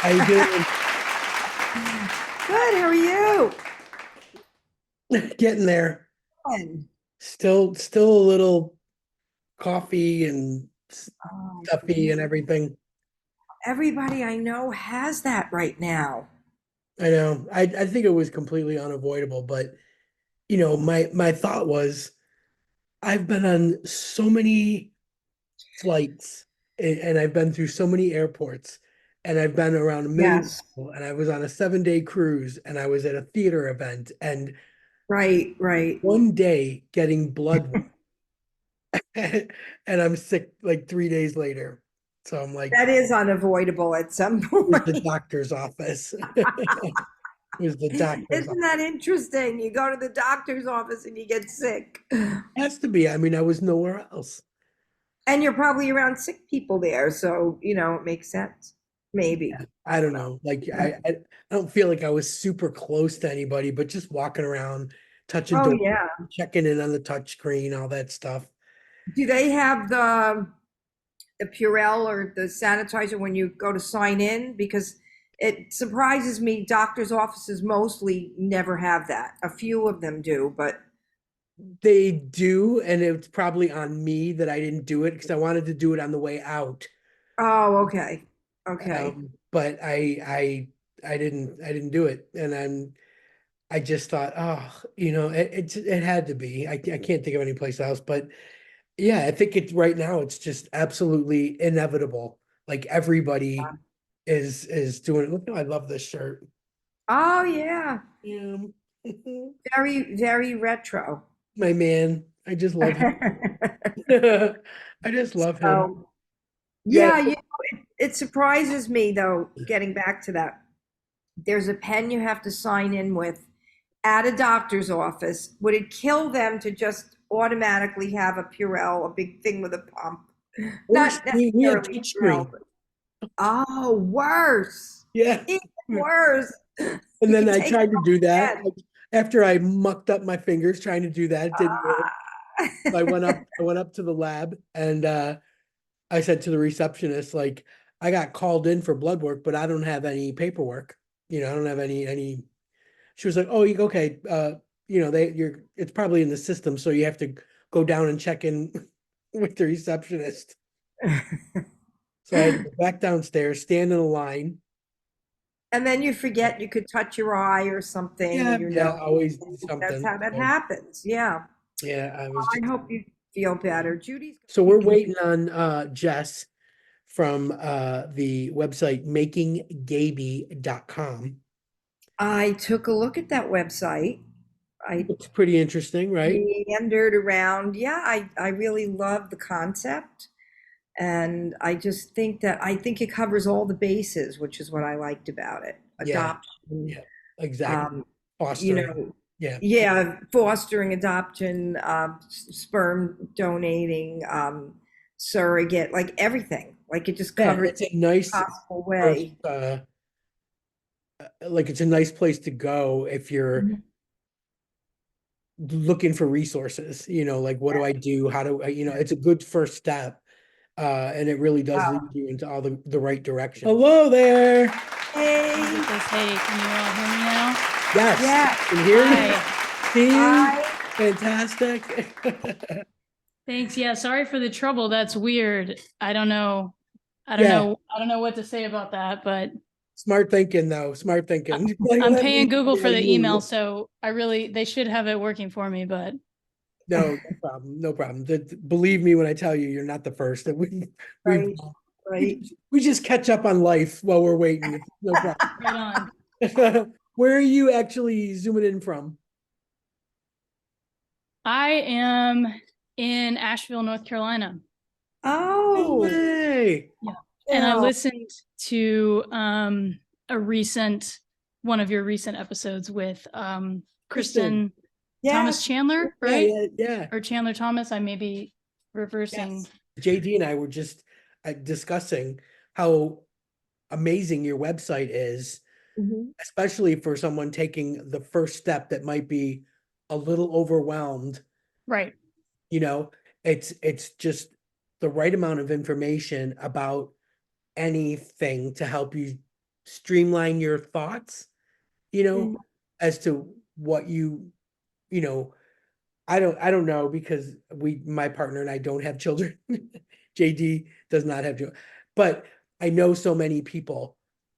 How you doing? Good, how are you? Getting there. Good. Still a little coffee and Oh, stuffy yeah. and everything. Everybody I know has that right now. I know. I think it was completely unavoidable, but my thought was I've been on so many flights and I've been through so many airports and I've been around a million Yes. people and I was on a 7-day cruise and I was at a theater event and Right, right. one day getting blood work and I'm sick like 3 days later. So I'm like, That is unavoidable at some it was the point. doctor's office. It was the doctor's Isn't office. that interesting? You go to the doctor's office and you get sick. Has to be. I mean, I was nowhere else. And you're probably around sick people there, so it makes sense. Maybe. I I don't don't know. Like know. I don't feel like I was super close to anybody, but just walking around, touching Oh doors, yeah. checking in on the touch screen, all that stuff. Do they have the Purell or the sanitizer when you go to sign in? Because it surprises me doctors' offices mostly never have that. A few of them do, but They do, and it's probably on me that I didn't do it because I wanted to do it on the way out. oh, okay. Okay. But I didn't do it. And then I just thought, oh, it had to be. I can't think of any place else. But yeah, I think it's right now it's just absolutely inevitable. Like everybody is doing it. Look, I love this shirt. Oh yeah. Yeah. Very, very retro. My man. I just love him. I just love him. So Yeah. yeah, it surprises me though, getting back to that. There's a pen you have to sign in with at a doctor's office. Would it kill them to just automatically have a Purell, a big thing with a pump? Worse, Not we have necessarily Purell, touchscreen. but oh, worse. Yeah. Even worse. And You then can I take it tried to off do that. again. After I mucked up my fingers trying to do that, it didn't work. Ah. So I went up to the lab and I said to the receptionist, like, I got called in for blood work, but I don't have any paperwork. I don't have any. She was like, oh, okay. It's probably in the system, so you have to go down and check in with the receptionist. So I had to go back downstairs, stand in a line. And then you forget you could touch your eye or something or Yeah, your yeah, nose. always That's something. how that So, happens. Yeah. yeah, I was I just. hope you feel better. Judy's So going we're to be. waiting on Jess from the website makinggaby.com. I took a look at that website. I Looks pretty interesting, right? meandered around. Yeah, I really love the concept. And I just think that I think it covers all the bases, which is what I liked about it. Yeah, Adoption, yeah, exactly. um, you Fostering. know, Yeah. yeah, fostering adoption, sperm donating, surrogate, like everything. Like it just Yeah, covers it's a nice possible first way. like it's a nice place to go if you're Mhm. looking for resources, like what do I do? How do I, it's a good first step. And it really does lead Wow. you into all the right direction. Hello there. Let me get Hey, this. Hey, can you all hear me now? Yes. yeah, Can you hear me? Hi. See you. I Fantastic. Thanks. Yeah, sorry for the trouble. That's weird. I don't know. I don't Yeah. know. I don't know what to say about that, but Smart thinking though. Smart thinking. Like, I'm let paying me Google for the email, you. so they should have it working for me, but No, no problem. No problem. Believe me when I tell you, you're not the first. That we right, we right. we just catch up on life while we're waiting. It's no right on. problem. Where are you actually zooming in from? I am in Asheville, North Carolina. No Oh, way. Yeah. And I Bill. listened to a recent one of your recent episodes with Kristen. Kristen Thomas Yes. Chandler, Yeah, right? yeah, yeah. Or Chandler Thomas. I may be reversing. Yes. JD and I were just discussing how amazing your website is, Mhm. especially for someone taking the first step that might be a little overwhelmed. Right. You know, it's just the right amount of information about anything to help you, streamline your thoughts, Mhm. as to what you know, I don't know because my partner and I don't have children. JD does not have children, but I know so many people,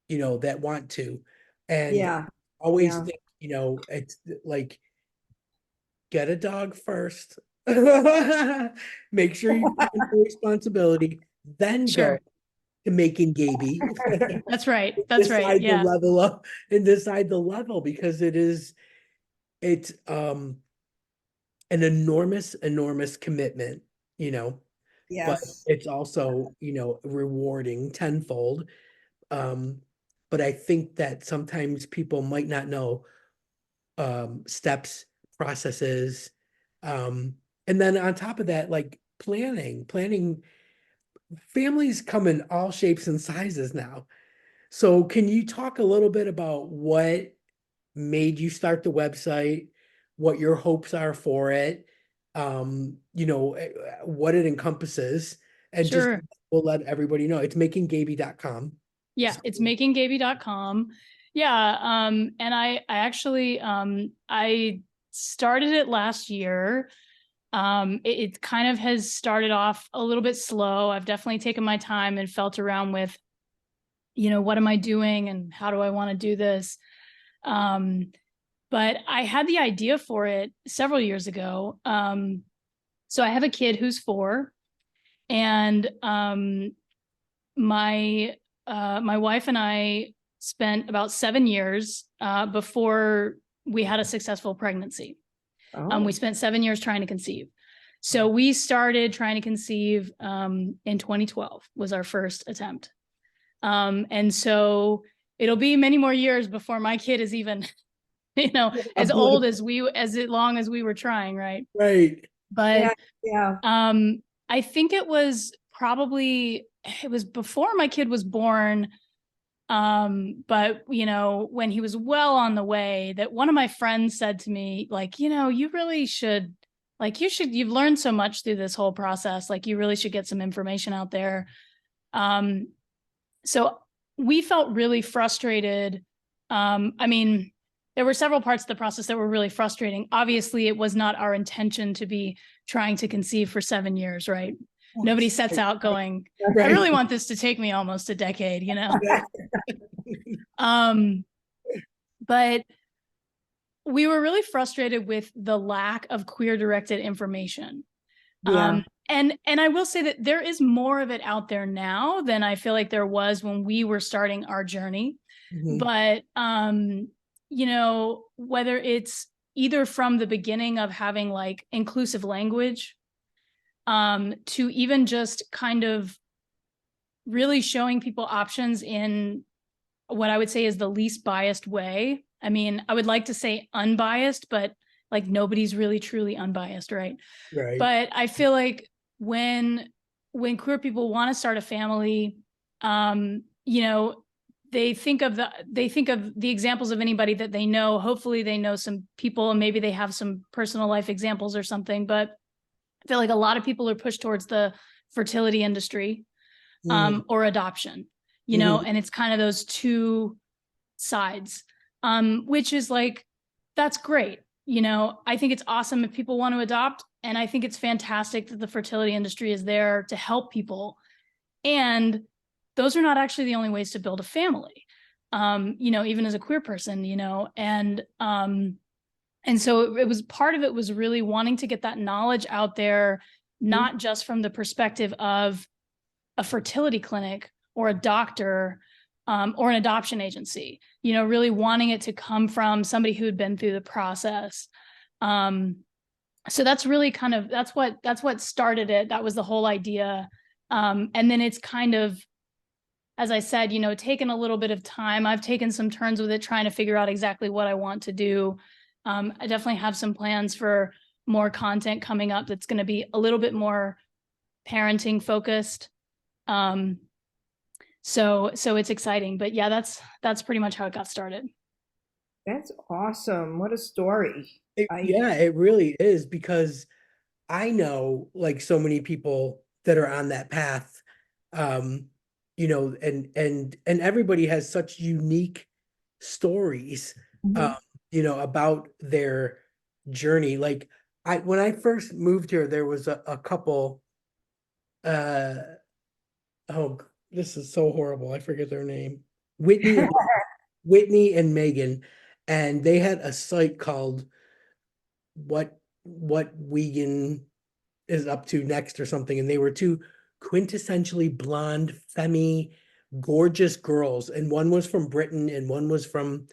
that want to, and Yeah, always yeah, think, it's like, get a dog first. Make sure you find the responsibility, then Sure. go to making Gaby. That's right. That's right. Decide the Yeah. level up and decide the level because it's an enormous commitment, you know, but yes, it's also, rewarding tenfold. Um, but I think that sometimes people might not know steps, processes. Um, and then on top of that, like planning, families come in all shapes and sizes now. So can you talk a little bit about what made you start the website, what your hopes are for it, what it encompasses, and just Sure. we'll let everybody know. It's makinggaby.com. Yeah, it's makinggaby.com. Yeah, and I actually I started it last year. It kind of has started off a little bit slow. I've definitely taken my time and felt around with, what am I doing and how do I want to do this? Um, but I had the idea for it several years ago. So I have a kid who's 4, and my my wife and I spent about 7 years before we had a successful pregnancy. We oh, spent 7 years trying to conceive. So we started trying to conceive in 2012 was our first attempt. And so it'll be many more years before my kid is even, as old as long as we were trying, right? Right. But yeah, yeah, I think it was before my kid was born. But when he was well on the way, that one of my friends said to me, like, you really should, like, you've learned so much through this whole process, like, you really should get some information out there. Um, so we felt really frustrated. I mean, there were several parts of the process that were really frustrating. Obviously, it was not our intention to be trying to conceive for 7 years, right? Nobody sets out going, I Right. really want this to take me almost a decade, Yeah. Um, but we were really frustrated with the lack of queer directed information. yeah, And I will say that there is more of it out there now than I feel like there was when we were starting our journey. Mhm. But whether it's either from the beginning of having like inclusive language, to even just kind of really showing people options in what I would say is the least biased way. I mean, I would like to say unbiased, but like nobody's really truly unbiased, right? Right. But I feel like when queer people want to start a family, um, you know, they think of the examples of anybody that they know. Hopefully they know some people and maybe they have some personal life examples or something, but I feel like a lot of people are pushed towards the fertility industry, Mhm. or adoption, Mhm. and it's kind of those two sides, which is like, that's great. I think it's awesome if people want to adopt. And I think it's fantastic that the fertility industry is there to help people. And those are not actually the only ways to build a family, even as a queer person, and so it was part of it was really wanting to get that knowledge out there, not just from the perspective of a fertility clinic or a doctor, or an adoption agency, really wanting it to come from somebody who had been through the process. Um, so that's really kind of, that's what started it. That was the whole idea. And then it's kind of, as I said, taken a little bit of time. I've taken some turns with it, trying to figure out exactly what I want to do. I definitely have some plans for more content coming up that's going to be a little bit more parenting focused. Um, so it's exciting, but yeah, that's pretty much how it got started. that's awesome. What a story. I, Yeah, it really is because I know like so many people that are on that path. Um, you know, and everybody has such unique stories, um, Mhm. you know, about their journey. Like when I first moved here, there was a couple, uh, oh, this is so horrible. I forget their name. Whitney and Whitney and Megan, and they had a site called what Wiegand is up to next or something, and they were two quintessentially blonde, femme, gorgeous girls, and one was from Britain and one was from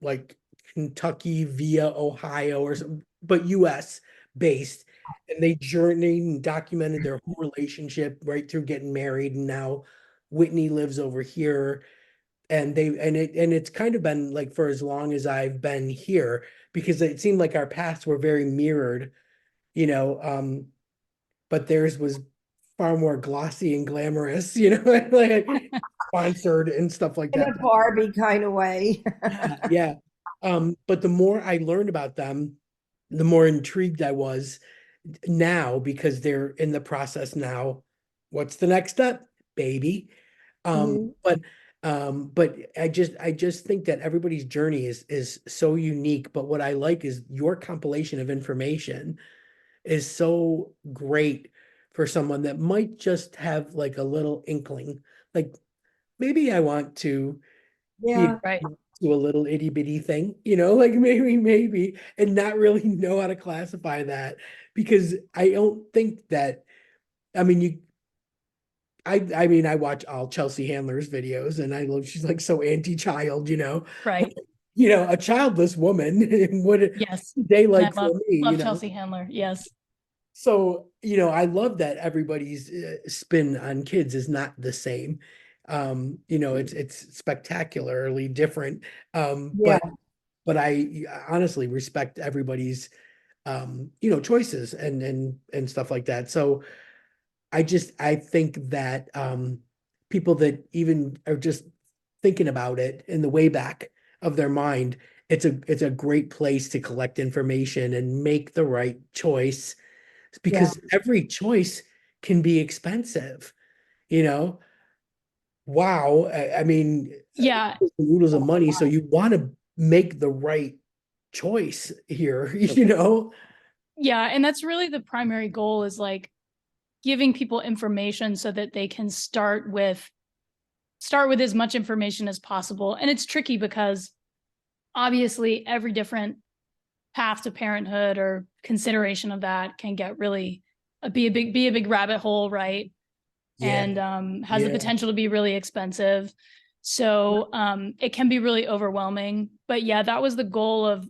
like Kentucky via Ohio or something, but US based. And they journeyed and documented their whole relationship right through getting married. And now Whitney lives over here. And it's kind of been like for as long as I've been here, because it seemed like our paths were very mirrored, you know. But theirs was far more glossy and glamorous, you know, like sponsored and stuff like In that. a Barbie kind of way. Yeah, yeah. But the more I learned about them, the more intrigued I was now, because they're in the process now. What's the next step, baby? Mhm. But I just think that everybody's journey is so unique. But what I like is your compilation of information is so great for someone that might just have like a little inkling. Like maybe I want to be Yeah. Right. to a little itty bitty thing, you know, like maybe, and not really know how to classify that, because I don't think that, I mean, I mean, I watch all Chelsea Handler's videos and I love, she's like so anti-child, you know, Right. you know, a childless woman, what a Yes. day And I like for me, you love know. Chelsea Handler. Yes. So, you know, I love that everybody's spin on kids is not the same. You know, it's spectacularly different. Yeah. But I honestly respect everybody's you know, choices and stuff like that. So I think that people that even are just thinking about it in the way back of their mind, it's a great place to collect information and make the right choice, Yeah. because every choice can be expensive, you know. Wow, I mean, Yeah. noodles of money, so you want to make the right choice here, you know. Yeah. And that's really the primary goal, is like giving people information so that they can start with as much information as possible. And it's tricky because obviously every different path to parenthood or consideration of that can get really be a big rabbit hole, right? Yeah, And has the yeah, potential to be really expensive. So it can be really overwhelming. But yeah, that was the goal of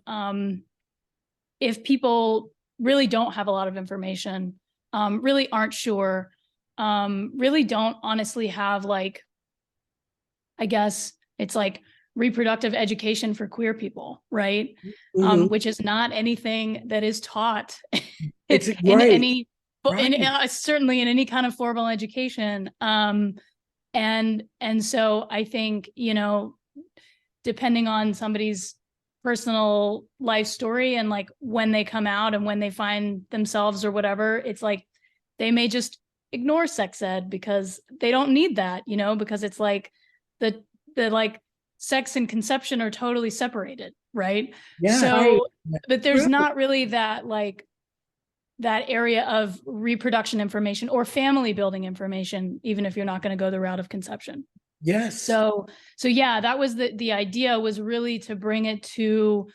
if people really don't have a lot of information, really aren't sure, really don't honestly have, like, I guess it's like reproductive education for queer people, right? mhm. Which is not anything that is taught It's in right, any, right. certainly in any kind of formal education. And so I think, depending on somebody's personal life story and like when they come out and when they find themselves or whatever, it's like they may just ignore sex ed because they don't need that, because it's like the like sex and conception are totally separated, right? Yeah, Right. So, but there's true. not really that area of reproduction information or family building information, even if you're not going to go the route of conception. Yes. So yeah, that was the idea, was really to bring it to,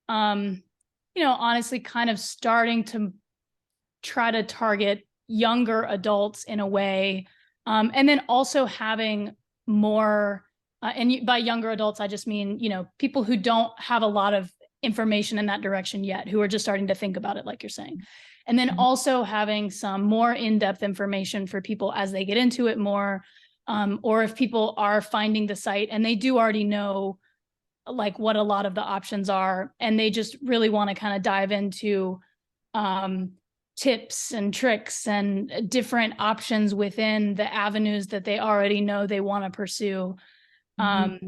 honestly kind of starting to try to target younger adults in a way. And then also having more, and by younger adults, I just mean, people who don't have a lot of information in that direction yet, who are just starting to think about it, like you're saying. And then also having some more in-depth information for people as they get into it more, or if people are finding the site and they do already know like what a lot of the options are, and they just really want to kind of dive into um, tips and tricks and different options within the avenues that they already know they want to pursue. Mhm. Um,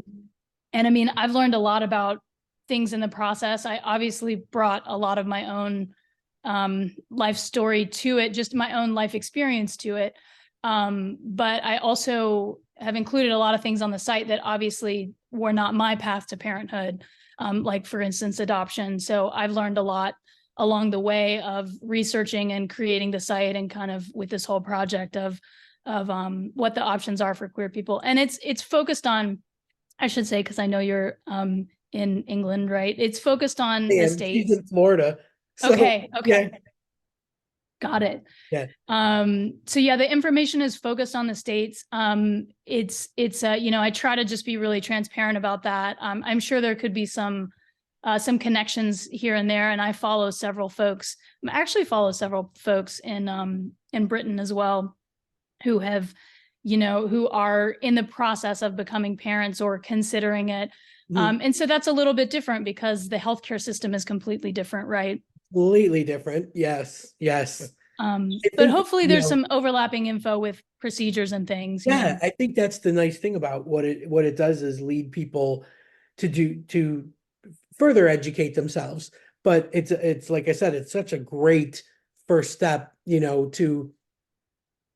and I mean, I've learned a lot about things in the process. I obviously brought a lot of my own life story to it, just my own life experience to it. But I also have included a lot of things on the site that obviously were not my path to parenthood, like for instance, adoption. So I've learned a lot along the way of researching and creating the site, and kind of with this whole project of what the options are for queer people. And it's focused on, I should say, because I know you're in England, right? It's focused on the And she's States. in Florida. So, Okay. yeah, Got it. yeah. So yeah, the information is focused on the States. It's you know, I try to just be really transparent about that. I'm sure there could be some connections here and there, and I follow several folks. I actually follow several folks in Britain as well, who have, you know, who are in the process of becoming parents or considering it. And so that's a little bit different because the healthcare system is completely different, right? Completely different. Yes, yes. I But think, hopefully there's some overlapping info with procedures and things. You yeah, know? I think that's the nice thing about what it does is lead people to further educate themselves. But it's like I said, it's such a great first step, to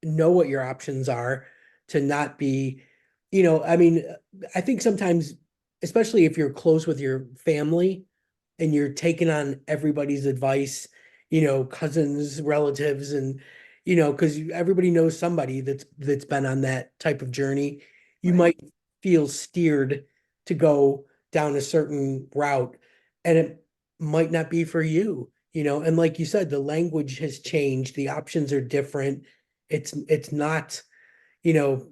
know what your options are, to not be, I mean, I think sometimes, especially if you're close with your family and you're taking on everybody's advice, cousins, relatives, and because everybody knows somebody that's been on that type of journey, you Right. might feel steered to go down a certain route, and it might not be for you, and like you said, the language has changed, the options are different. It's not, you know,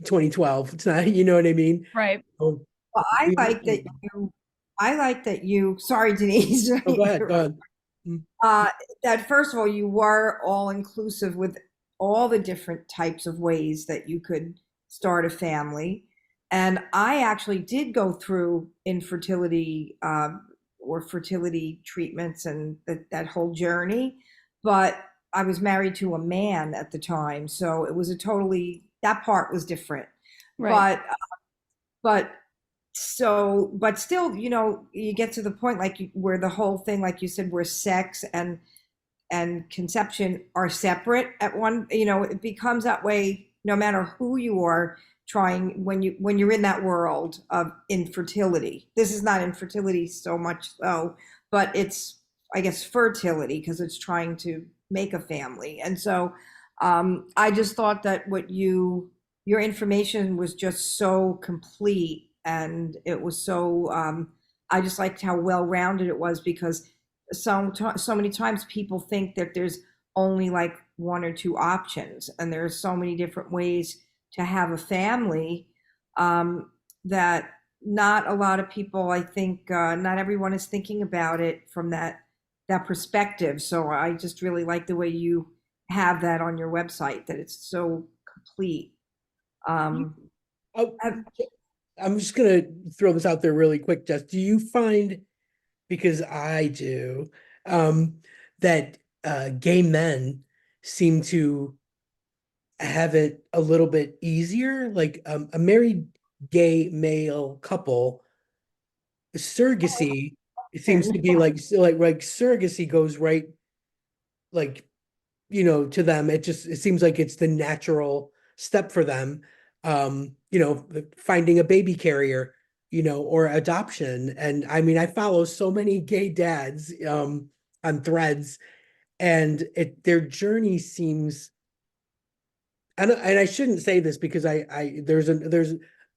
2012. It's not, you know what I mean? Right. Oh, Well, I like that you, sorry, Denise. oh, go ahead, go ahead. uh, that first of all, you were all inclusive with all the different types of ways that you could start a family. And I actually did go through infertility or fertility treatments and that whole journey, but I was married to a man at the time, so it was that part was different. Right. But but still, you get to the point like where the whole thing, like you said, where sex and conception are separate at one, it becomes that way no matter who you are trying when you're in that world of infertility. This is not infertility so much so, but it's, I guess, fertility, because it's trying to make a family. And so I just thought that your information was just so complete, and it was so I just liked how well rounded it was, because so many times people think that there's only like one or two options, and there's so many different ways to have a family, that not a lot of people, I think, not everyone is thinking about it from that perspective. So I just really like the way you have that on your website, that it's so complete. um Oh, have- I'm just gonna throw this out there really quick, Jess. Do you find, because I do, um, that gay men seem to have it a little bit easier? Like a married gay male couple, surrogacy, it seems to be like surrogacy goes right, like, to them. It seems like it's the natural step for them. Finding a baby carrier, or adoption. And I mean, I follow so many gay dads on threads, and their journey seems, and I shouldn't say this because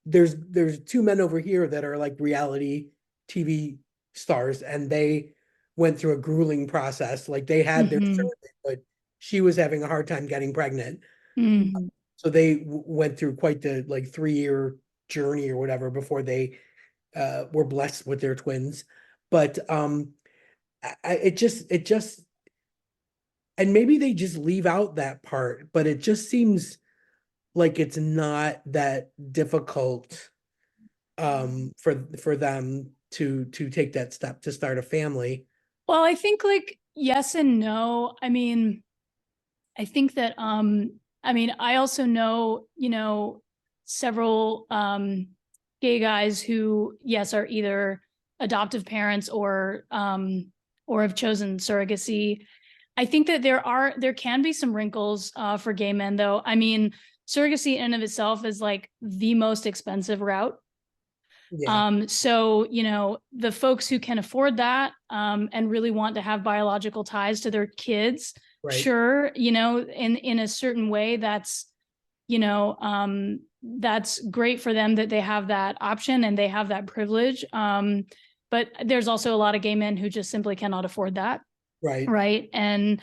there's two men over here that are like reality TV stars, and they went through a grueling process. Like they had their Mhm. surrogate, but she was having a hard time getting pregnant. Mhm. So they went through quite the like 3-year journey or whatever before they were blessed with their twins. But it just, and maybe they just leave out that part, but it just seems like it's not that difficult for them to take that step to start a family. Well, I think like yes and no. I mean, I think that I mean, I also know, several gay guys who, yes, are either adoptive parents or have chosen surrogacy. I think that there can be some wrinkles for gay men, though. I mean, surrogacy in and of itself is like the most expensive route. Yeah. So, you know, the folks who can afford that and really want to have biological ties to their kids, Right. sure, you know, in a certain way, that's, you know, that's great for them that they have that option and they have that privilege. But there's also a lot of gay men who just simply cannot afford that. Right. Right. And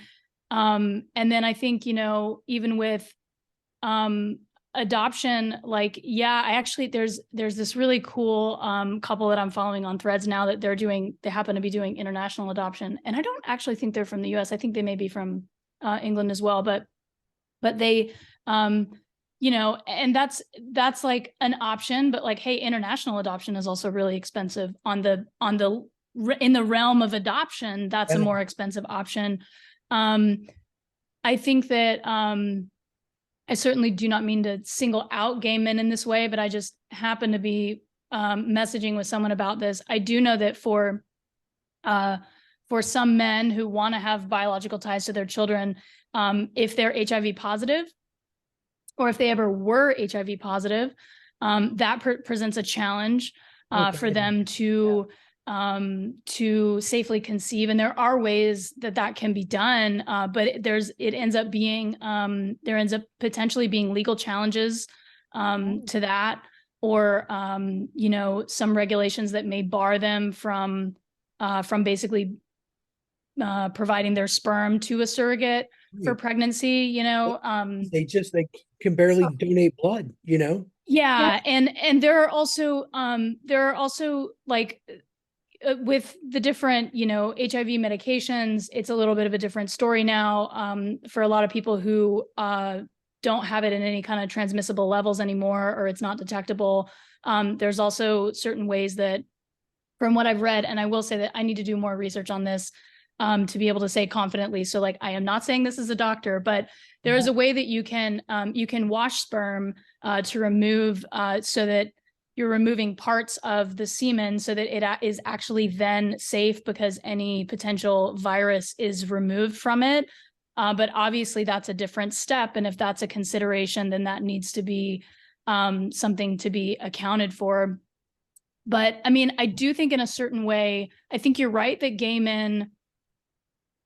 then I think, you know, even with adoption, like, yeah, I actually there's this really cool couple that I'm following on Threads now that they happen to be doing international adoption. And I don't actually think they're from the US. I think they may be from England as well, but they you know, and that's like an option, but like, hey, international adoption is also really expensive in the realm of adoption. That's a Yeah. more expensive option. I think that I certainly do not mean to single out gay men in this way, but I just happen to be messaging with someone about this. I do know that for some men who want to have biological ties to their children, if they're HIV positive, or if they ever were HIV positive, that presents a challenge for Okay. them to safely conceive. And there are ways that can be done, but it ends up being there ends up potentially being legal challenges to that, or you know, some regulations that may bar them from basically providing their sperm to a surrogate for pregnancy, you know. They can barely donate blood, you know? Yeah, and there are also like with the different, you know, HIV medications, it's a little bit of a different story now for a lot of people who don't have it in any kind of transmissible levels anymore, or it's not detectable. There's also certain ways that, from what I've read, and I will say that I need to do more research on this to be able to say confidently. So like, I am not saying this as a doctor, but there is a way that you can wash sperm to remove so that you're removing parts of the semen so that it is actually then safe because any potential virus is removed from it. But obviously that's a different step. And if that's a consideration, then that needs to be something to be accounted for. But I mean, I do think in a certain way, I think you're right that gay men,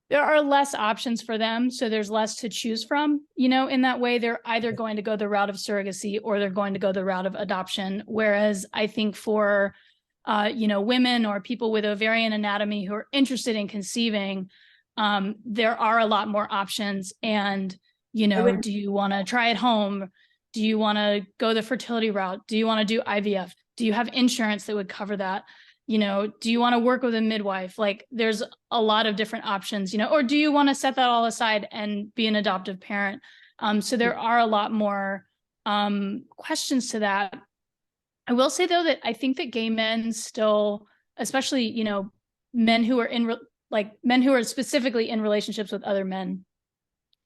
there are less options for them. So there's less to choose from, you know, in that way. They're either going to go the route of surrogacy or they're going to go the route of adoption. Whereas I think for, you know, women or people with ovarian anatomy who are interested in conceiving, there are a lot more options. And, you know, do you want to try at home? Do you want to go the fertility route? Do you want to do IVF? Do you have insurance that would cover that? You know, do you want to work with a midwife? Like, there's a lot of different options, you know, or do you want to set that all aside and be an adoptive parent? So there are a lot more questions to that. I will say, though, that I think that gay men still, especially, you know, men who are men who are specifically in relationships with other men,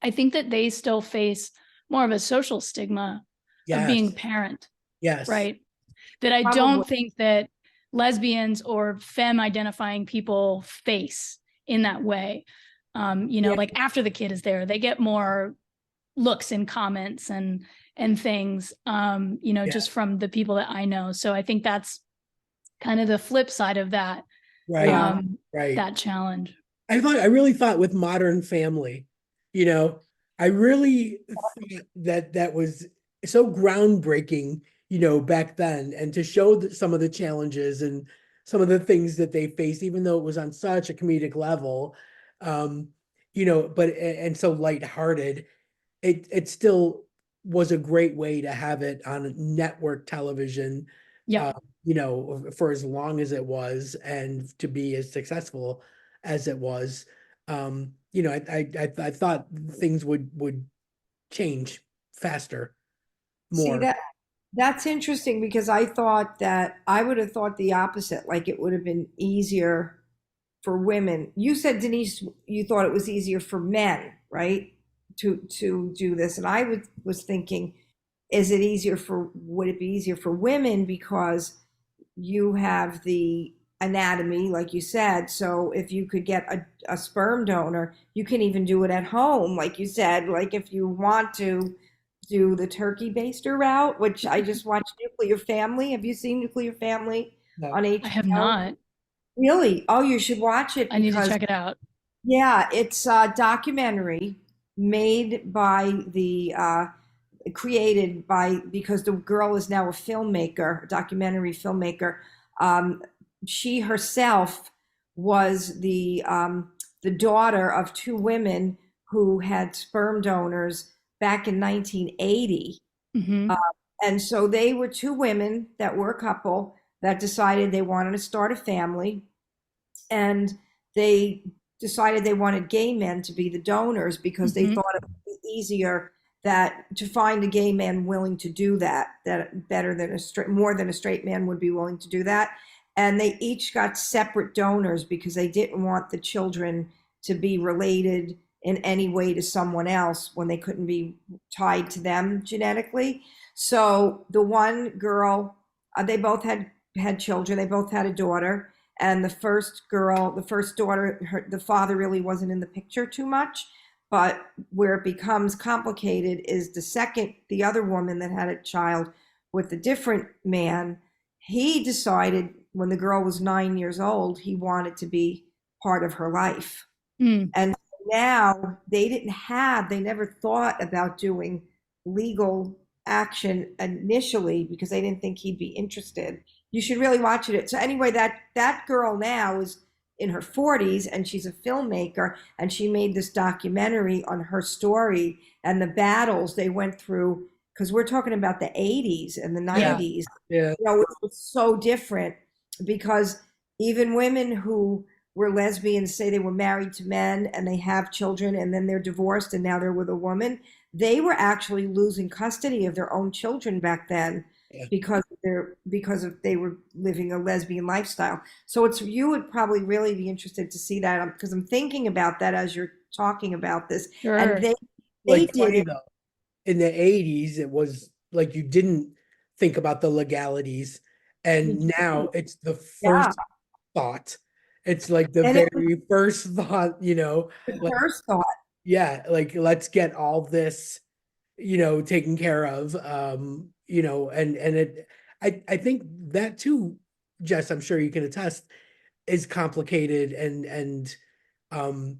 I think that they still face more of a social stigma of being a Yes. parent, Yes. right? That I Probably. don't think that lesbians or femme identifying people face in that way. You know, like after the kid is there, they get more looks and comments and things, you know, just from the people that I know. So I think that's kind of the flip side of that, Right. Right. that challenge. I really thought with Modern Family, you know, I really thought that was so groundbreaking, you know, back then, and to show some of the challenges and some of the things that they faced, even though it was on such a comedic level, um, you know, and so lighthearted, it still was a great way to have it on network television, Yeah. you know, for as long as it was and to be as successful as it was. You know, I thought things would change faster, See, more. that's interesting because I thought that I would have thought the opposite, like it would have been easier for women. You said, Denise, you thought it was easier for men, right? To do this. And was thinking, would it be easier for women because you have the anatomy, like you said. So if you could get a sperm donor, you can even do it at home, like you said. Like if you want to do the turkey baster route, which I just watched Nuclear Family. Have you seen Nuclear Family No. on I have HBO? not. Really? Oh, you should watch it I need to because check it out. yeah, it's a documentary made by created by, because the girl is now a filmmaker, a documentary filmmaker. Um, she herself was the daughter of two women who had sperm donors back in 1980. Hmm. And so they were two women that were a couple that decided they wanted to start a family, and they decided they wanted gay men to be the donors because they Hmm. thought it would be easier that to find a gay man willing to do that, that better than a straight, more than a straight man would be willing to do that. And they each got separate donors because they didn't want the children to be related in any way to someone else when they couldn't be tied to them genetically. So the one girl, they both had children. They both had a daughter, and the first girl, the first daughter, the father really wasn't in the picture too much. But where it becomes complicated is the other woman that had a child with a different man. He decided when the girl was 9 years old, he wanted to be part of her life. Mm. And now they never thought about doing legal action initially because they didn't think he'd be interested. You should really watch it. So anyway, that girl now is in her 40s and she's a filmmaker, and she made this documentary on her story and the battles they went through, because we're talking about the 80s and the Yeah. 90s. Yeah. You know, it was so different because even women who were lesbians, say they were married to men and they have children and then they're divorced and now they're with a woman, they were actually losing custody of their own children back then Yeah. because of they were living a lesbian lifestyle. So it's, you would probably really be interested to see that, because I'm thinking about that as you're talking about this. Sure. And they Like did funny it. though, in the 80s, it was like you didn't think about the legalities, and now it's the Yeah. first thought. It's like the And it was very first thought, the like, first thought. yeah, like let's get all this, taken care of. And I think that too, Jess, I'm sure you can attest, is complicated, and um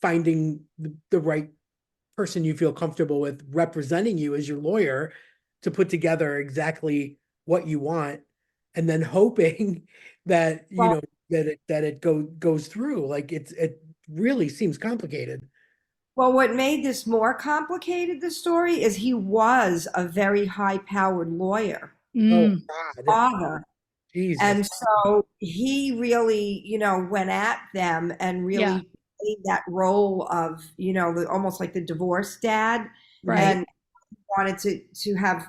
finding the right person you feel comfortable with representing you as your lawyer to put together exactly what you want, and then hoping that Well, that it goes through. Like it really seems complicated. well, what made this more complicated, the story, is he was a very high-powered lawyer, Oh Mm. God, father. Jesus. And so he really, went at them and Yeah. really played that role of, almost like the divorce dad, Right. and wanted to have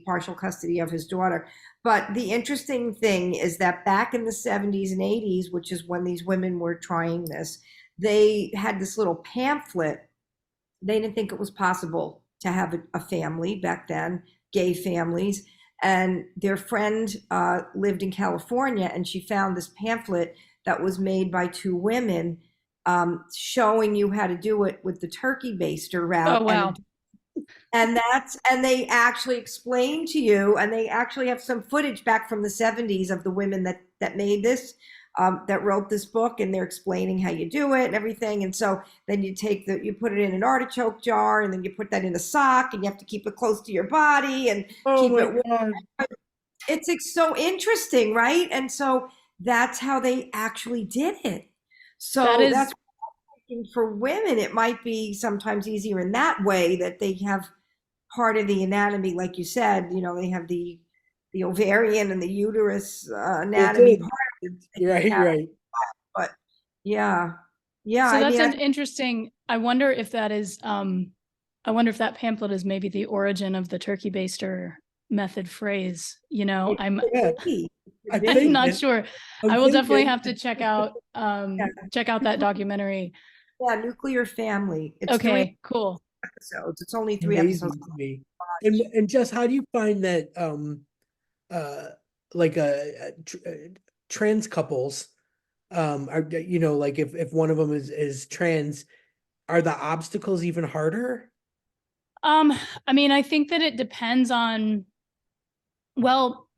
partial custody of his daughter. But the interesting thing is that back in the 70s and 80s, which is when these women were trying this, they had this little pamphlet. They didn't think it was possible to have a family back then, gay families. And their friend lived in California, and she found this pamphlet that was made by two women, showing you how to do it with the turkey baster route. Oh, wow. And they actually explain to you, and they actually have some footage back from the 70s of the women that made this, that wrote this book, and they're explaining how you do it and everything. And so then you put it in an artichoke jar, and then you put that in a sock, and you have to keep it close to your body and Oh keep my it warm. God. It's so interesting, right? And so that's how they actually did it. That So is, that's, for women, it might be sometimes easier in that way, that they have part of the anatomy, like you said, they have the ovarian and the uterus Built anatomy in. part. Right, Yeah, right. but yeah, yeah. so I that's mean, an interesting, I wonder if that is, I wonder if that pamphlet is maybe the origin of the turkey baster method phrase. it I'm Yeah, could be. It I could I'm be. not think sure. I'm I will definitely thinking have to Yeah, check out that documentary. yeah, Nuclear Family. It's three Okay, cool. episodes. It's only three episodes. amazing to me. And Jess, how do you find that uh like trans couples, are, you know, like if one of them is trans, are the obstacles even harder? Um, I mean, I think that it depends on, well,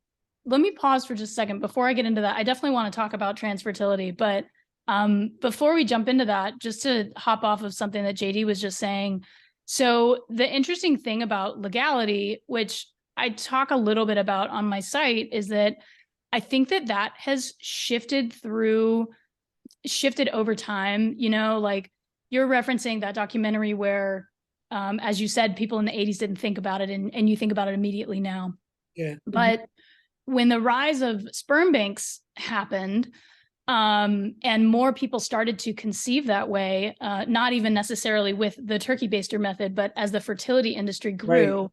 let me pause for just a second before I get into that. I definitely want to talk about trans fertility, but before we jump into that, just to hop off of something that JD was just saying. So the interesting thing about legality, which I talk a little bit about on my site, is that I think that that has shifted over time. You know, like you're referencing that documentary where, as you said, people in the 80s didn't think about it, and you think about it immediately now. Yeah. But when the rise of sperm banks happened, and more people started to conceive that way, not even necessarily with the turkey baster method, but as the fertility industry grew,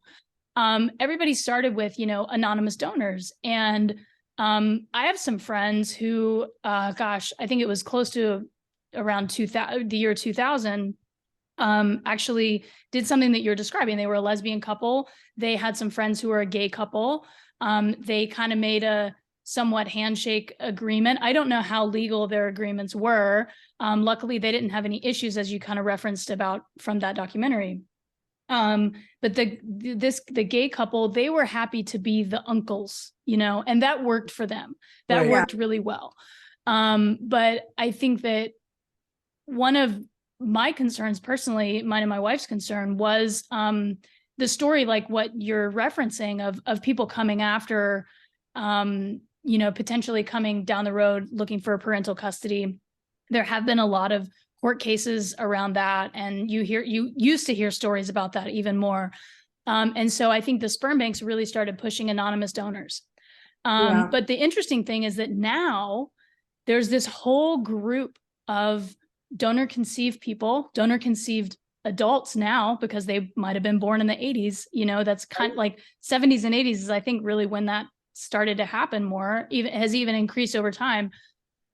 everybody started with, you know, anonymous donors. And I have some friends who, gosh, I think it was close to around 2000, the year 2000, actually did something that you're describing. They were a lesbian couple. They had some friends who were a gay couple. They kind of made a somewhat handshake agreement. I don't know how legal their agreements were. Luckily, they didn't have any issues, as you kind of referenced about from that documentary. But the gay couple, they were happy to be the uncles, you know, and that worked for them. That Right. worked really well. But I think that one of my concerns personally, mine and my wife's concern, was the story, like what you're referencing, of people coming after, you know, potentially coming down the road looking for parental custody. There have been a lot of court cases around that, and you used to hear stories about that even more. And so I think the sperm banks really started pushing anonymous donors. But the interesting thing is that now there's this whole group of donor conceived people, donor conceived adults now, because they might have been born in the 80s. You know, that's kind of like 70s and 80s is, I think, really when that started to happen more, even has even increased over time.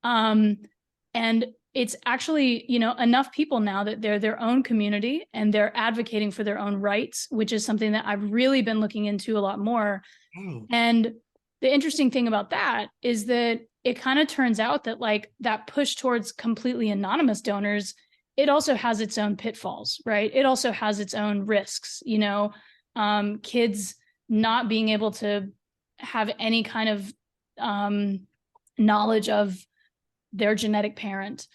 And it's actually, you know, enough people now that they're their own community and they're advocating for their own rights, which is something that I've really been looking into a lot more. Oh, And the interesting thing about that is that it kind of turns out that, like, that push towards completely anonymous donors, it also has its own pitfalls, right? It also has its own risks, you know, kids not being able to have any kind of knowledge of their genetic parent,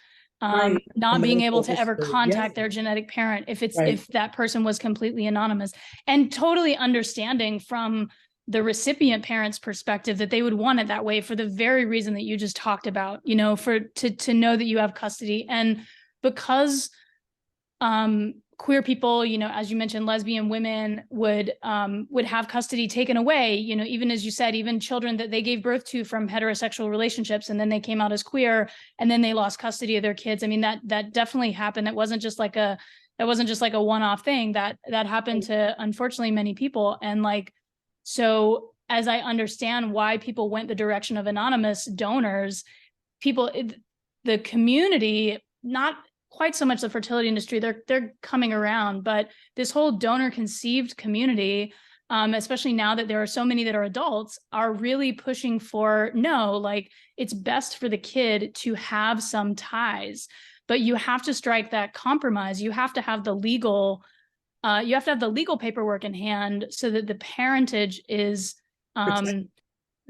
Right. not being able to ever history. Yeah. contact their genetic parent Right. if that person was completely anonymous, and totally understanding from the recipient parent's perspective that they would want it that way for the very reason that you just talked about, you know, for to know that you have custody. And because queer people, you know, as you mentioned, lesbian women would have custody taken away, you know, even as you said, even children that they gave birth to from heterosexual relationships, and then they came out as queer, and then they lost custody of their kids. I mean, that definitely happened. That wasn't just like a one-off thing. That happened to, unfortunately, many people. And like, so as I understand why people went the direction of anonymous donors, the community, not quite so much the fertility industry, they're coming around, but this whole donor conceived community, especially now that there are so many that are adults, are really pushing for, no, like, it's best for the kid to have some ties, but you have to strike that compromise. You have to have the legal paperwork in hand so that the parentage is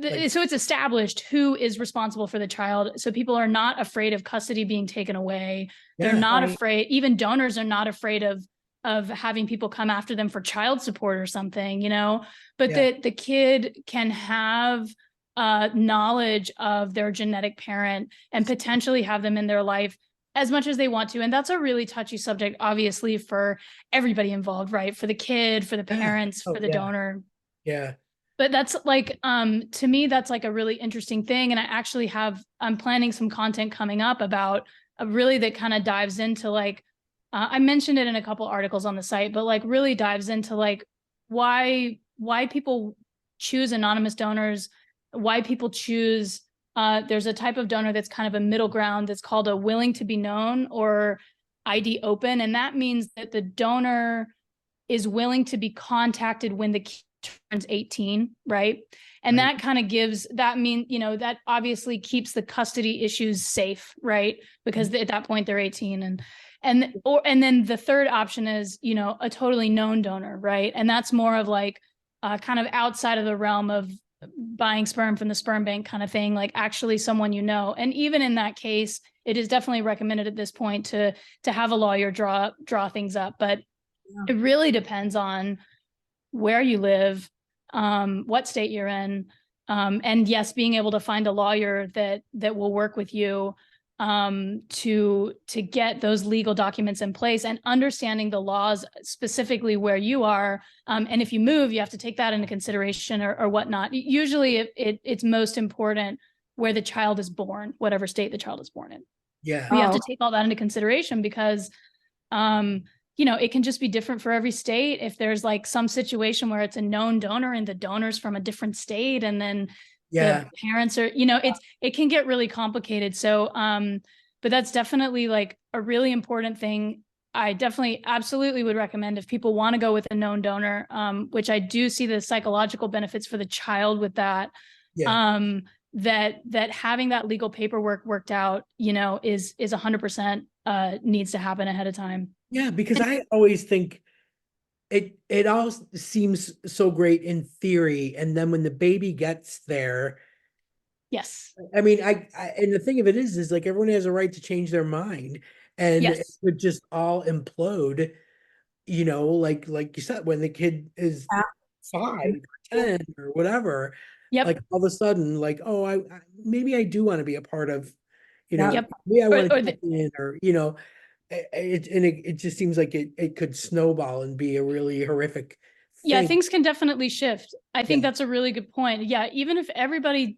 so it's established who is responsible for the child. So people are not afraid of custody being taken away. They're not afraid. Even donors are not afraid of having people come after them for child support or something, you know, but that the kid can have knowledge of their genetic parent and potentially have them in their life as much as they want to. And that's a really touchy subject, obviously, for everybody involved, right? For the kid, for the parents, for the donor. Yeah. But that's like, to me, that's like a really interesting thing. And I'm planning some content coming up about really that kind of dives into, like, I mentioned it in a couple articles on the site, but like really dives into like why people choose anonymous donors, why people choose, there's a type of donor that's kind of a middle ground that's called a willing to be known, or ID open. And that means that the donor is willing to be contacted when the turns 18, right? And Right. that kind of gives that mean, that obviously keeps the custody issues safe, right? Because at that point they're 18 and then the third option is, a totally known donor, right? And that's more of like kind of outside of the realm of buying sperm from the sperm bank kind of thing, like actually someone And even in that case, it is definitely recommended at this point to have a lawyer draw things up. But it really depends on where you live, what state you're in, and yes, being able to find a lawyer that will work with you to get those legal documents in place and understanding the laws specifically where you are. And if you move, you have to take that into consideration or whatnot. Usually it's most important where the child is born, whatever state the child is born in. Yeah. We have to take all that into consideration because it can just be different for every state. If there's like some situation where it's a known donor and the donor's from a different state and then the parents are, it can get really complicated. So, but that's definitely like a really important thing. I definitely absolutely would recommend if people want to go with a known donor, which I do see the psychological benefits for the child with that. Yeah. That having that legal paperwork worked out, is 100% needs to happen ahead of time. Yeah, because I always think it all seems so great in theory, and then when the baby gets there, Yes. I mean, and the thing of it is like everyone has a right to change their mind, and it Yes. would just all implode, like you said, when the kid is 5 or 10 or whatever, Yep. like all of a sudden, like, oh, maybe I do want to be a part of, Yep. maybe I want Or to check in, or it just seems like it could snowball and be a really horrific yeah, thing. things can definitely shift. I think Yeah. that's a really good point. Yeah, even if everybody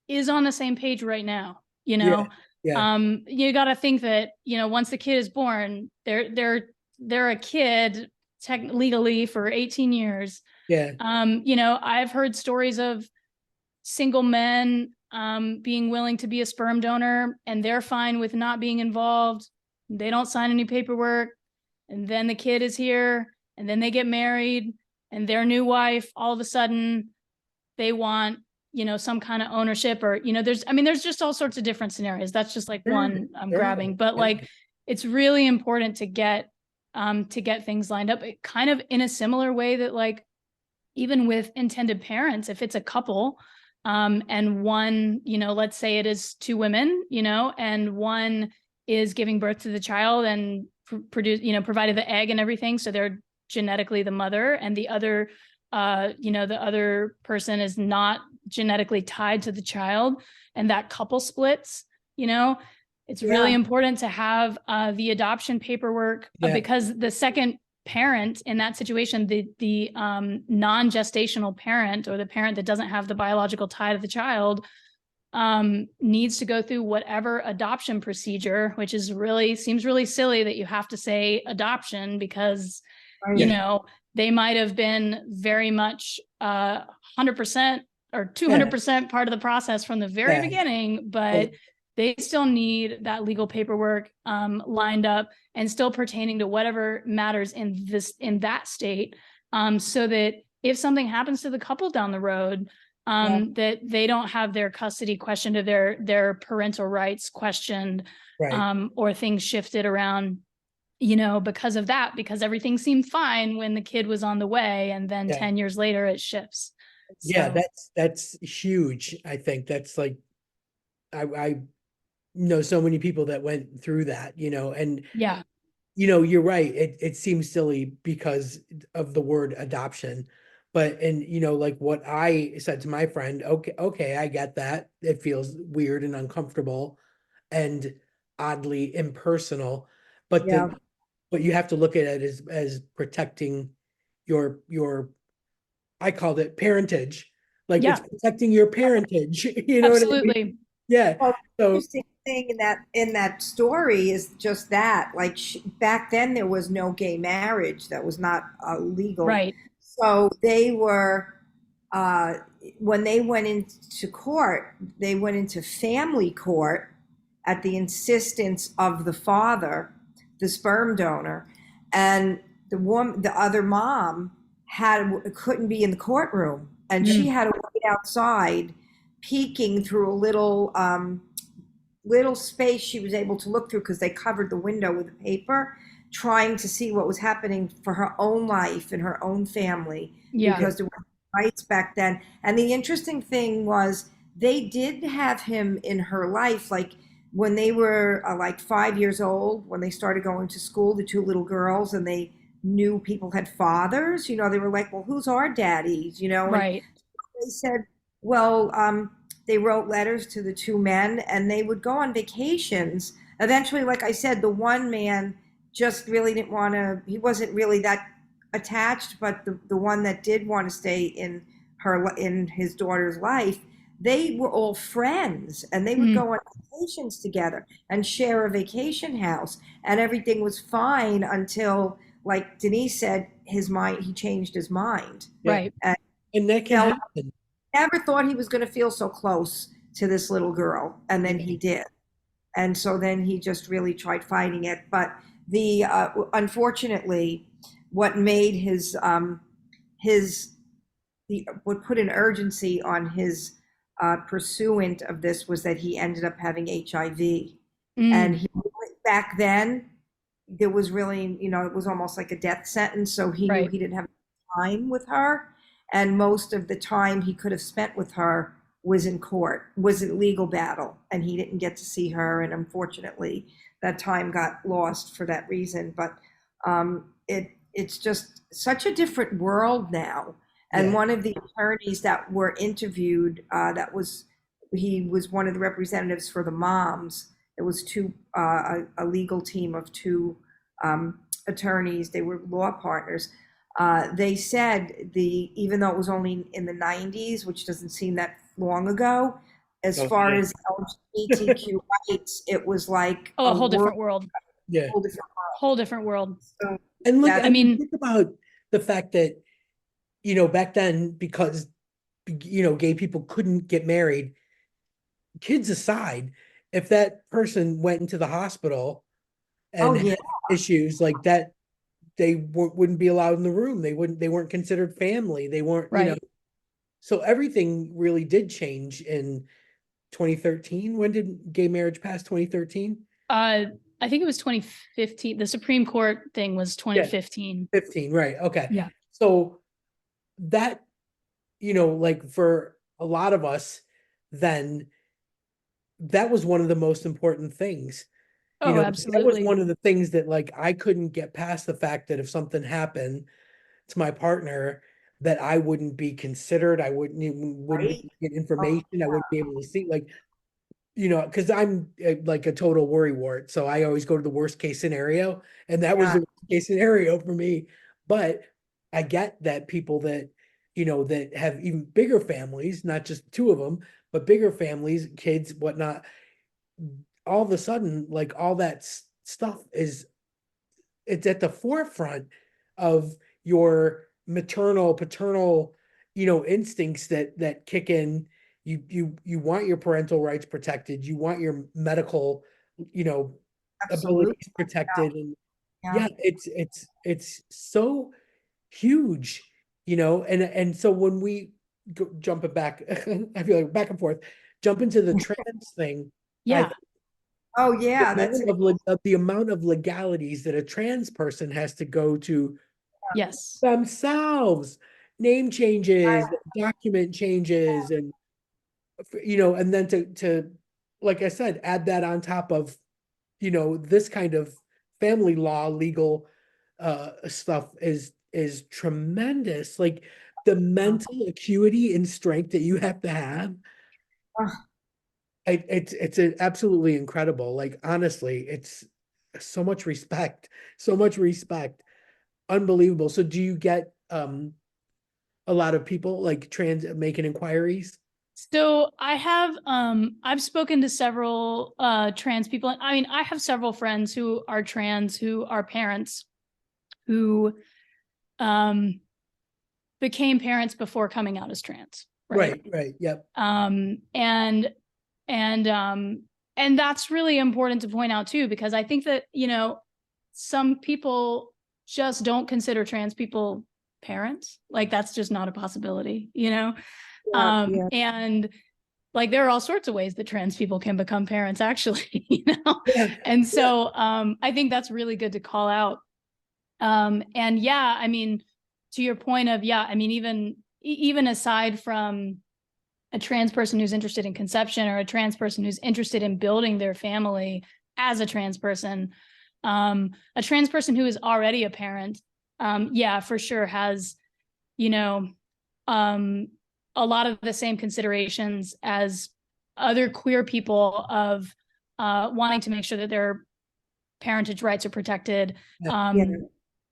is on the same page right now, Yeah. you got to think that, once the kid is born, they're a kid legally for 18 years. Yeah. I've heard stories of single men being willing to be a sperm donor and they're fine with not being involved. They don't sign any paperwork. And then the kid is here and then they get married and their new wife, all of a sudden they want, some kind of ownership or, there's just all sorts of different scenarios. That's just like one I'm grabbing, but like, it's really important to get things lined up kind of in a similar way that like, even with intended parents, if it's a couple, and one, let's say it is two women, and one is giving birth to the child and provided the egg and everything. So they're genetically the mother, and the other, the other person is not genetically tied to the child, and that couple splits, it's really important to have the adoption paperwork because the second parent in that situation, the non-gestational parent or the parent that doesn't have the biological tie to the child, needs to go through whatever adoption procedure, which seems really silly that you have to say adoption because, they might have been very much 100% or 200% part of the process from the very beginning, but they still need that legal paperwork lined up and still pertaining to whatever matters in that state, so that if something happens to the couple down the road, that they don't have their custody questioned or their parental rights questioned, or things shifted around, because of that, because everything seemed fine when the kid was on the way, and then 10 years later it shifts. Yeah, that's huge. I think that's like, I know so many people that went through that, and you're right. It seems silly because of the word adoption, but like what I said to my friend, okay, I get that. It feels weird and uncomfortable and oddly impersonal, but but you have to look at it as protecting your I called it parentage. Like it's protecting your parentage. You know Absolutely. what I mean? Yeah. Well, the So interesting thing in that story is just that, like back then there was no gay marriage that was not legal. Right. So they were, when they went into court, they went into family court at the insistence of the father, the sperm donor, and the other mom couldn't be in the courtroom, and she had to wait outside, peeking through a little space she was able to look through because they covered the window with paper, trying to see what was happening for her own life and her own family, Yeah. because there were rights back then. And the interesting thing was they did have him in her life, like when they were like 5 years old, when they started going to school, the two little girls, and they knew people had fathers, they were like, well, who's our daddies, and Right. they said, well, they wrote letters to the two men, and they would go on vacations. Eventually, like I said, the one man just really didn't want to, he wasn't really that attached, but the one that did want to stay in his daughter's life, they were all friends, and they would go on vacations together and share a vacation house, and everything was fine until, like Denise said, he changed his mind. Right. And that can happen. Never thought he was going to feel so close to this little girl, and then he did. And so then he just really tried fighting it. But unfortunately, what made what put an urgency on his pursuant of this was that he ended up having HIV. And back then, there was really, it was almost like a death sentence. So he knew he didn't have time with her. And most of the time he could have spent with her was in court, was in legal battle, and he didn't get to see her. And unfortunately, that time got lost for that reason. But it's just such a different world now. And one of the attorneys that were interviewed, he was one of the representatives for the moms. It was a legal team of two attorneys. They were law partners. They said even though it was only in the 90s, which doesn't seem that long ago, as far as LGBTQ rights, it was like a whole different world. Yeah. Whole different world. So, and look, I mean, think about the fact that, back then, because, gay people couldn't get married, kids aside, if that person went into the hospital and had issues like that, they wouldn't be allowed in the room. They weren't considered family. They weren't, so everything really did change in 2013. When did gay marriage pass? 2013? I think it was 2015. The Supreme Court thing was 2015. 15, right. Okay. Yeah. So that, like for a lot of us then, that was one of the most important things. Absolutely. That was one of the things that, like, I couldn't get past the fact that if something happened to my partner, that I wouldn't be considered. I wouldn't get information. I wouldn't be able to see, like, because I'm like a total worrywart. So I always go to the worst case scenario. And that was the worst case scenario for me. But I get that people that, that have even bigger families, not just two of them, but bigger families, kids, whatnot, all of a sudden, like, all that stuff it's at the forefront of your maternal, paternal, instincts that kick in. You want your parental rights protected. You want your medical, abilities protected. And it's so huge, and so when we jump it back, I feel like back and forth, jump into the trans thing. Yeah. The amount of legalities that a trans person has to go to themselves, name changes, document changes, and and then to like I said, add that on top of this kind of family law legal stuff is tremendous. Like, the mental acuity and strength that you have to have. It's absolutely incredible. Like, honestly, it's so much respect, unbelievable. So do you get a lot of people like trans making inquiries? So I have I've spoken to several trans people. I mean, I have several friends who are trans, who are parents, who became parents before coming out as trans. Right. Yep. And that's really important to point out too, because I think that, some people just don't consider trans people parents. Like that's just not a possibility, Yeah, yeah. and like there are all sorts of ways that trans people can become parents actually, Yeah. and so I think that's really good to call out. And yeah, I mean, to your point of, yeah, I mean, even aside from a trans person who's interested in conception, or a trans person who's interested in building their family as a trans person, a trans person who is already a parent, yeah, for sure has, you know, a lot of the same considerations as other queer people of wanting to make sure that their parentage rights are protected. Yeah.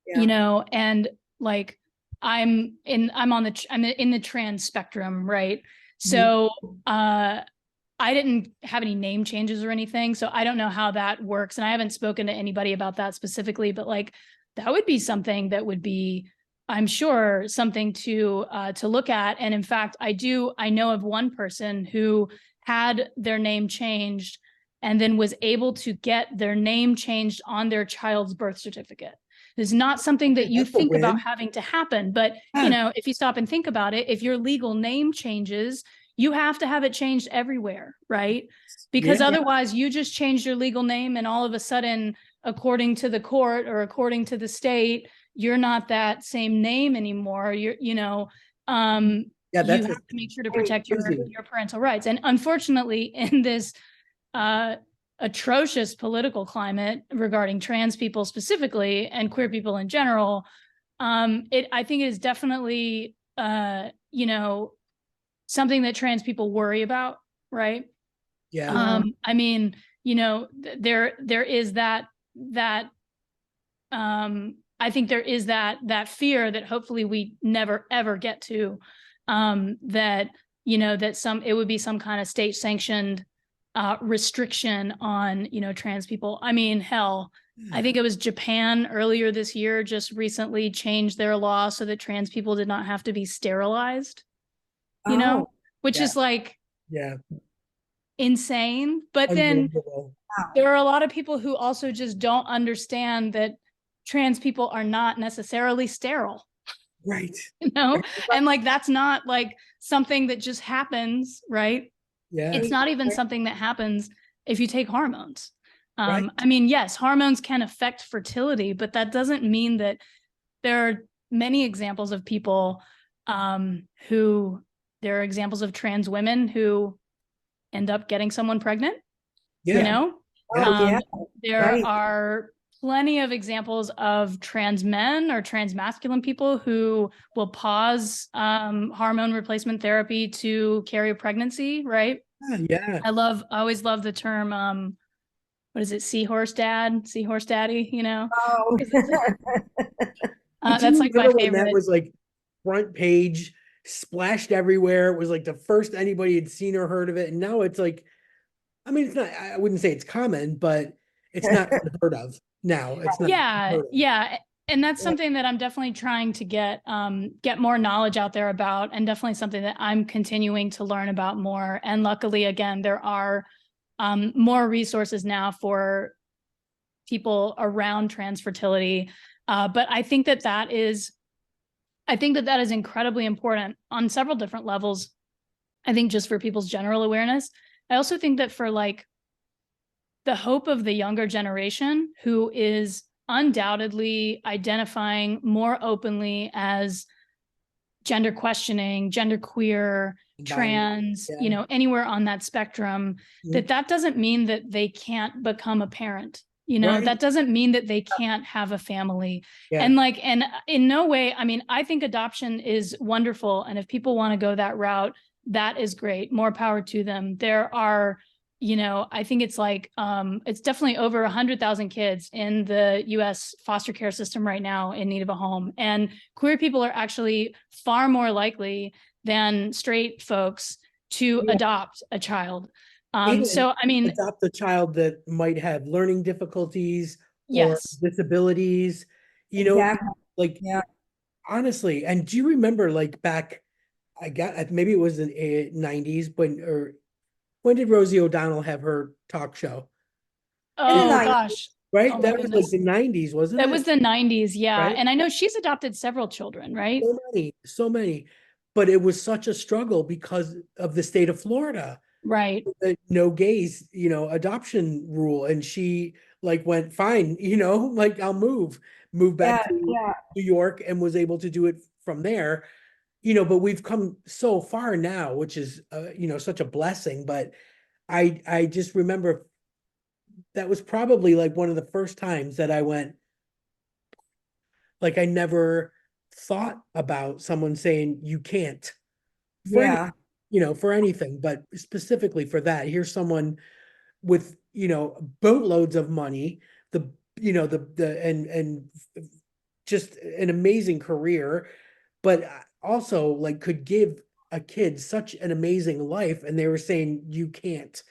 Yeah. And like I'm in the trans spectrum, right? So I didn't have any name changes or anything, so I don't know how that works, and I haven't spoken to anybody about that specifically, but like that would be something that would be, I'm sure, something to look at. And in fact, I know of one person who had their name changed and then was able to get their name changed on their child's birth certificate. It's not something that you think about having to happen, but if you stop and think about it, if your legal name changes, you have to have it changed everywhere, right? Because otherwise you just changed your legal name and all of a sudden, according to the court or according to the state, you're not that same name anymore. You have to make sure to protect your parental rights. And unfortunately, in this atrocious political climate regarding trans people specifically and queer people in general, I think it is definitely something that trans people worry about, right? I mean, there is that I think there is that fear that hopefully we never ever get to, that it would be some kind of state sanctioned restriction on trans people. I mean, hell, I think it was Japan earlier this year just recently changed their law so that trans people did not have to be sterilized, which is like insane. But then there are a lot of people who also just don't understand that trans people are not necessarily sterile. Right. And like that's not like something that just happens, right? Yeah. It's not even something that happens if you take hormones. I mean, yes, hormones can affect fertility, but that doesn't mean that there are many examples of people there are examples of trans women who end up getting someone pregnant. There are plenty of examples of trans men or trans masculine people who will pause hormone replacement therapy to carry a pregnancy, right? Yeah. I always love the term, what is it, seahorse daddy, Oh. That's like my favorite. That was like front page, splashed everywhere. It was like the first anybody had seen or heard of it. And now it's like, I mean, it's not, I wouldn't say it's common, but it's not unheard of now. It's not. Yeah. And that's something that I'm definitely trying to get more knowledge out there about, and definitely something that I'm continuing to learn about more. And luckily, again, there are more resources now for people around trans fertility. But I think that is incredibly important on several different levels. I think just for people's general awareness. I also think that for like the hope of the younger generation, who is undoubtedly identifying more openly as gender questioning, gender queer, trans, anywhere on that spectrum, that doesn't mean that they can't become a parent. That doesn't mean that they can't have a family. And in no way, I mean, I think adoption is wonderful. And if people want to go that route, that is great. More power to them. There are, I think it's like, it's definitely over 100,000 kids in the US foster care system right now in need of a home. And queer people are actually far more likely than straight folks to adopt a child. So, I mean, adopt a child that might have learning difficulties or disabilities, honestly. And do you remember like back, maybe it was in the 90s, when did Rosie O'Donnell have her talk show? Oh gosh. right? Oh my That was like goodness. the 90s, wasn't That it? was the 90s, yeah. Right? And I know she's adopted several children, right? So many, so many. But it was such a struggle because of the state of Florida, Right. the no gays, adoption rule. And she like went, fine, like I'll move back Yeah, to yeah. New York and was able to do it from there. But we've come so far now, which is such a blessing. But I just remember that was probably like one of the first times that I went, like I never thought about someone saying you can't for any, Yeah. for anything, but specifically for that. Here's someone with, boatloads of money, the, the and just an amazing career, but also like could give a kid such an amazing life, and they were saying you can't.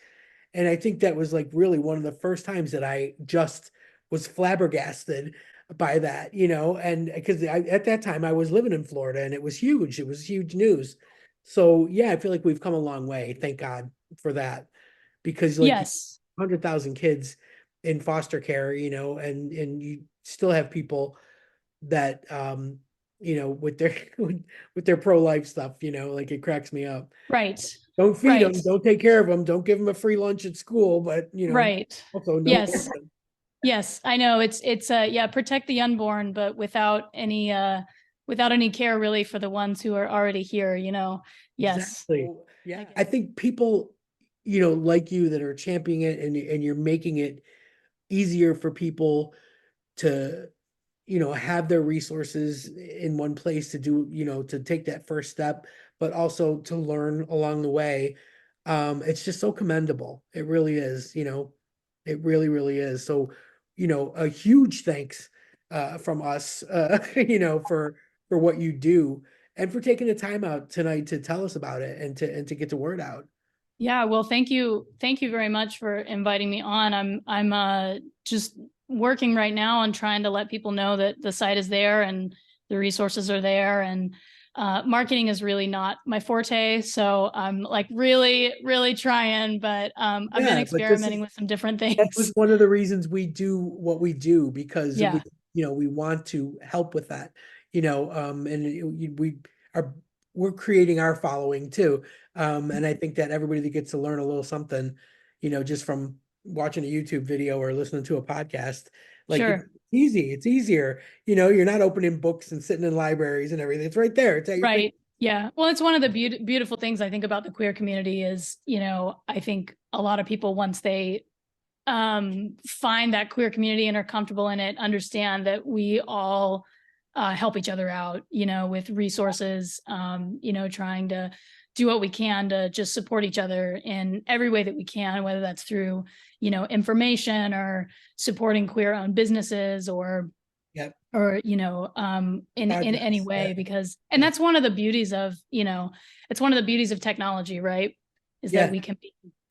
And I think that was like really one of the first times that I just was flabbergasted by that, and because at that time I was living in Florida and it was huge. It was huge news. So yeah, I feel like we've come a long way. Thank God for that. Because like Yes. 100,000 kids in foster care, and you still have people that with their with their pro-life stuff, like it cracks me up. Right. Don't feed Right. them, don't take care of them, don't give them a free lunch at school, but Right. also no. Yes. Yes, I know it's yeah, protect the unborn, but without any care really for the ones who are already here, Yes. Exactly. Yeah. I think people, like you that are championing it, and you're making it easier for people to, have their resources in one place to do, to take that first step, but also to learn along the way. It's just so commendable. It really is, it really, really is. So, a huge thanks from us, for what you do and for taking the time out tonight to tell us about it and to get the word out. Yeah, well, thank you. Thank you very much for inviting me on. I'm just working right now on trying to let people know that the site is there and the resources are there, and marketing is really not my forte. So I'm like really, really trying, but I've been Yeah, but this experimenting is with some different that was things. one of the reasons we do what we do, because Yeah, we want to help with that, and we are we're creating our following too. And I think that everybody that gets to learn a little something, just from watching a YouTube video or listening to a podcast, like it's sure. easy, it's easier. You're not opening books and sitting in libraries and everything. It's right there. It's at your face. Right. Yeah. Well, it's one of the beautiful things I think about the queer community is, I think a lot of people, once they find that queer community and are comfortable in it, understand that we all help each other out, with resources, trying to do what we can to just support each other in every way that we can, whether that's through, information or supporting queer owned businesses or Yep. in any Projects. way, Yeah. because and that's one of the beauties of it's one of the beauties of technology, right, is that Yeah.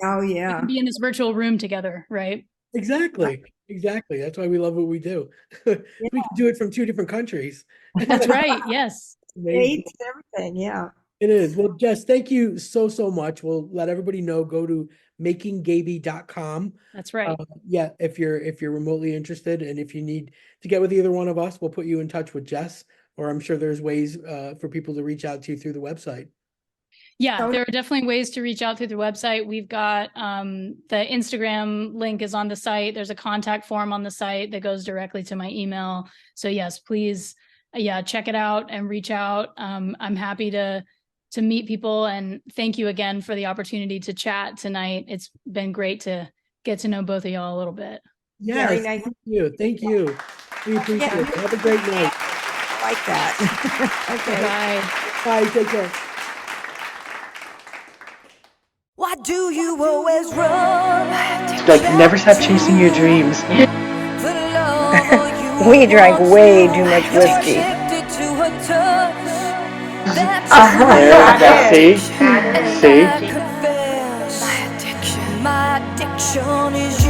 Oh, we yeah. can be in this virtual room together, right? Exactly. Exactly. That's why we love what we do. We can do it from two different countries. That's right. Yes, Amazing. Dates, everything. Yeah. It is. Well, Jess, thank you so, so much. We'll let everybody know, go to makinggayby.com. that's right. Yeah, if you're remotely interested, and if you need to get with either one of us, we'll put you in touch with Jess, or I'm sure there's ways for people to reach out to you through the website. Yeah, So there are definitely ways to reach out through the website. We've got the Instagram link is on the site. There's a contact form on the site that goes directly to my email. So yes, please, yeah, check it out and reach out. I'm happy to meet people, and thank you again for the opportunity to chat tonight. It's been great to get to know both of y'all a little bit. very Yes, nice. thank you. Thank you. We appreciate Yeah. it. Have a great night. I like that. Okay. Bye. Bye. Take care. Why do you always run? Like, never stop chasing your dreams. The love you We drank once way knew. too much You're whiskey. addicted to her touch. That's Yeah, see? and See? I confess, my addiction is you.